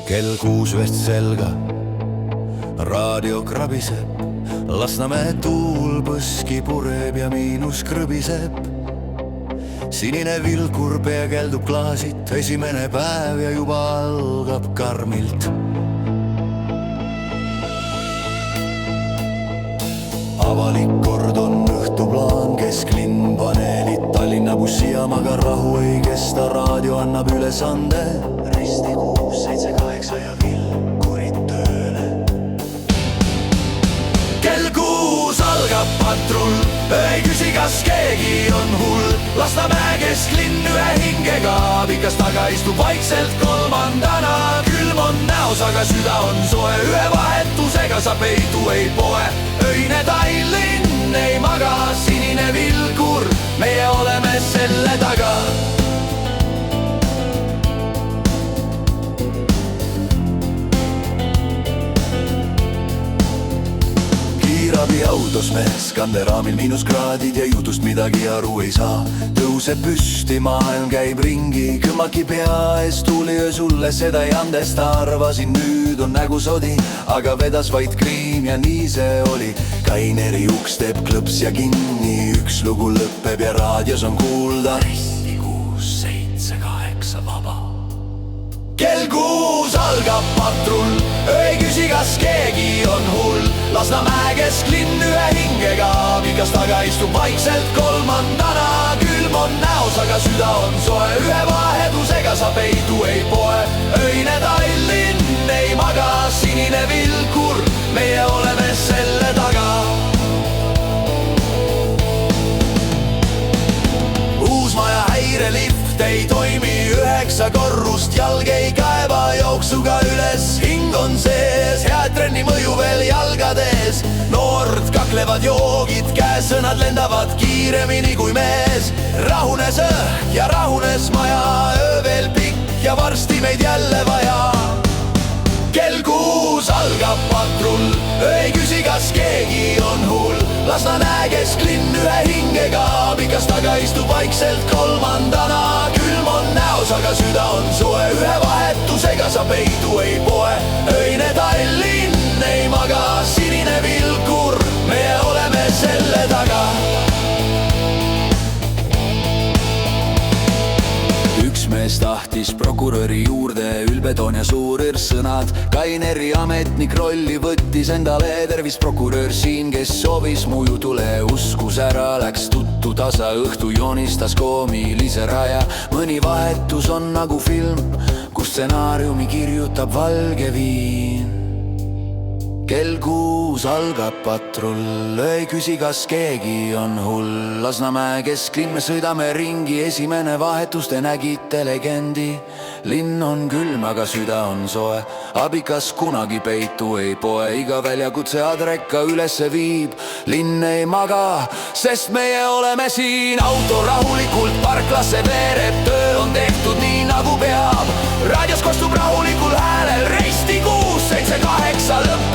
kell 6 ühest selga, raadio krabiseb, Lasnamäe tuul põski pureb ja miinus krõbiseb. Sinine vilkur peegeldub klaasit, esimene päev ja juba algab karmilt. Avalik kord on õhtuplaan, kesklinn, paneelid, Tallinna bussijaamaga rahu ei kesta, raadio annab ülesande. Risti 6, 7, 8 ja vilkurid tööle. Kell 6 algab patrull, ei küsi, kas keegi on hull. Lasnamäe kesklinn ühe hingega, pikas taga istub vaikselt kolmandana. Külm on näos, aga süda on soe, ühe vahetusega sa peidu ei poe. Öine Tallinn ei maga, sinine vilkur, meie oleme selle taga. Kiirabiautos mees, kanderaamil miinuskraadid ja jutust midagi aru ei saa. Tõuseb püsti, maailm käib ringi, külmaki pea ees tuuliöö sulle seda ei andesta. Arvasin nüüd on nägu sodi, aga vedas vaid kriim ja nii see oli. Kaineri uks teeb klõps ja kinni, üks lugu lõpeb ja raadios on kuulda. Risti 6, 7, 8 vaba. Kell 6 algab patrull, ei küsi, kas keegi on hull. Lasnamäe kesklinn ühe hingega, pikas taga istub vaikselt kolmandana. Külm on näos, aga süda on soe, ühe vahetusega sa peidu ei poe. Öine Tallinn ei maga, sinine vilkur, meie oleme selle taga. Uusmaja häirelift ei toimi, 9 korrust jalg ei kaeba, jooksuga üles, hing on sees, head trenni mõju veel jalgades. Noord kaklevad joogid käes, sõnad lendavad kiiremini kui mees. Rahunes õhk ja rahunes maja, öö veel pikk ja varsti meid jälle vaja. Kell 6 algab patrull, ei küsi, kas keegi on hull. Lasnamäe kesklinn ühe hingega, pikas taga istub vaikselt kolmandana. Külm on näos, aga süda on soe, ühe vahetusega sa peidu ei poe. Öine Tallinn ei maga, sinine vilkur, meie oleme selle taga. Mees tahtis prokuröri juurde, ülbetoon ja suurõrs sõnad. Kaineri ametnik rolli võttis endale, tervis prokurör siin, kes soovis mu jutule, uskus ära, läks tuttu tasa õhtu, joonistas koomilise raja. Mõni vahetus on nagu film, kus stsenaariumi kirjutab valge viin. Kell 6 algab patrull, ei küsi, kas keegi on hull. Lasnamäe kesklinn, me sõidame ringi, esimene vahetus te nägite legendi. Linn on külm, aga süda on soe, abikas kunagi peitu ei poe. Iga väljakutse adreka ülesse viib, linn ei maga, sest meie oleme siin. Auto rahulikult parklasse veereb, töö on tehtud nii nagu peab. Raadios kostub rahulikul häälel, Risti 6, 7, 8 lõpp.